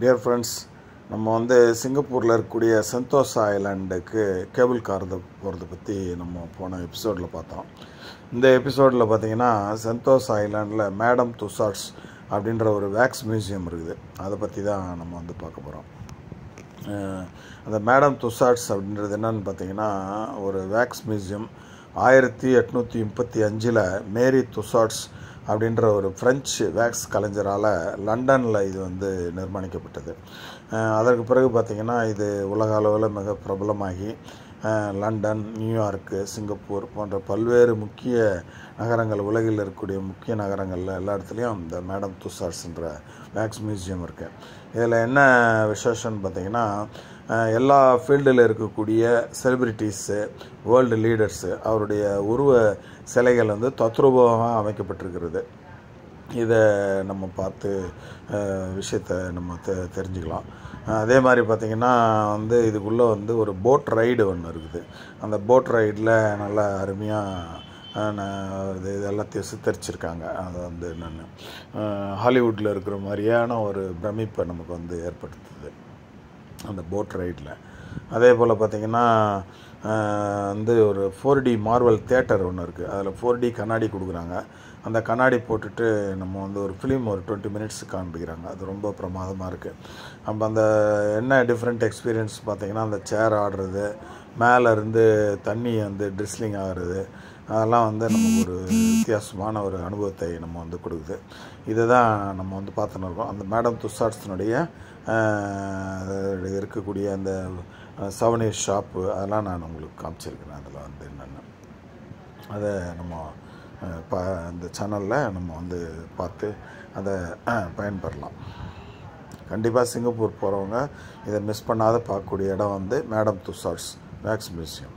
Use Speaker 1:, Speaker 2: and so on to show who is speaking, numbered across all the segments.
Speaker 1: Dear friends, நம்ம சிங்கப்பூரில் இருக்கக்கூடிய செந்தோசா ஐலாண்டுக்கு கேபிள் கார் போகிறத பற்றி நம்ம போன எபிசோடில் பார்த்தோம். இந்த எபிசோடில் பார்த்திங்கன்னா செந்தோசா ஐலாண்டில் மேடம் துசாட்ஸ் அப்படின்ற ஒரு வேக்ஸ் மியூசியம் இருக்குது. அதை பற்றி தான் நம்ம பார்க்க போகிறோம். அந்த மேடம் துசாட்ஸ் அப்படின்றது என்னன்னு பார்த்திங்கன்னா ஒரு வேக்ஸ் மியூசியம். 1835 மேரி துசாட்ஸ் அப்படின்ற ஒரு ஃப்ரெஞ்சு வேக்ஸ் கலைஞரால் லண்டனில் இது நிர்மாணிக்கப்பட்டது. அதற்கு பிறகு பார்த்திங்கன்னா இது உலக அளவில் மிக பிரபலமாகி லண்டன், நியூயார்க்கு, சிங்கப்பூர் போன்ற பல்வேறு முக்கிய நகரங்கள், உலகில் இருக்கக்கூடிய முக்கிய நகரங்களில் எல்லா இடத்துலையும் இந்த மேடம் துசாட்ஸ்ன்ற வேக்ஸ் மியூசியம் இருக்குது. இதில் என்ன விசேஷம்னு பார்த்திங்கன்னா எல்லா ஃபீல்டில் இருக்கக்கூடிய செலிப்ரிட்டிஸு, வேர்ல்டு லீடர்ஸு அவருடைய உருவ சிலைகள் தத்ரூபமாக அமைக்கப்பட்டிருக்கிறது. இதை நம்ம பார்த்து விஷயத்தை நம்ம தெரிஞ்சுக்கலாம். அதே மாதிரி பார்த்திங்கன்னா இதுக்குள்ளே ஒரு போட் ரைடு ஒன்று இருக்குது. அந்த போட் ரைடில் நல்லா அருமையாக இது எல்லாத்தையும் சித்தரிச்சிருக்காங்க. அது என்னென்னு ஹாலிவுட்டில் இருக்கிற மாதிரியான ஒரு பிரமிப்பை நமக்கு ஏற்படுத்துது அந்த போட் ரைடில். அதே போல் பார்த்திங்கன்னா ஒரு 4D மார்வல் தேட்டர் ஒன்று இருக்குது. அதில் 4D கண்ணாடி கொடுக்குறாங்க. அந்த கண்ணாடி போட்டுட்டு நம்ம ஒரு ஃபிலிம் ஒரு 20 மினிட்ஸ் காண்பிக்கிறாங்க. அது ரொம்ப பிரமாதமாக இருக்குது. நம்ம அந்த என்ன டிஃப்ரெண்ட் எக்ஸ்பீரியன்ஸ் பார்த்திங்கன்னா அந்த சேர் ஆடுறது, மேலே இருந்து தண்ணி ட்ரிஸ்லிங் ஆகிறது, அதெல்லாம் நமக்கு ஒரு வித்தியாசமான ஒரு அனுபவத்தை நம்ம கொடுக்குது. இதை தான் நம்ம பார்த்துன்னு இருக்கோம். அந்த மேடம் துசாட்ஸினுடைய இருக்கக்கூடிய அந்த சவனீர் ஷாப்பு அதெல்லாம் நான் உங்களுக்கு காமிச்சிருக்கிறேன். அதில் என்னென்ன அதை நம்ம இந்த சேனலில் நம்ம பார்த்து அதை பயன்பெறலாம். கண்டிப்பாக சிங்கப்பூர் போகிறவங்க இதை மிஸ் பண்ணாத பார்க்கக்கூடிய இடம் Madame Tussauds wax museum.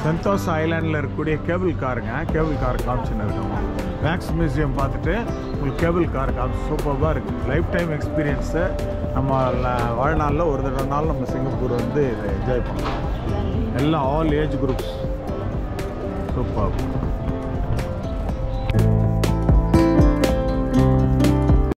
Speaker 1: Sentosa ஐலாண்டில் இருக்கக்கூடிய கேபிள் கார் காமிச்சுன்னு இருக்கோம். வேக்ஸ் மியூசியம் பார்த்துட்டு உங்களுக்கு கேபிள் கார் சூப்பராக இருக்குது. லைஃப் டைம் எக்ஸ்பீரியன்ஸை நம்ம வாழ்நாளில் ஒரு தடவை நாள் நம்ம சிங்கப்பூர் இதை என்ஜாய் பண்ணலாம். எல்லாம் ஆல் ஏஜ் குரூப்ஸ் சூப்பர்.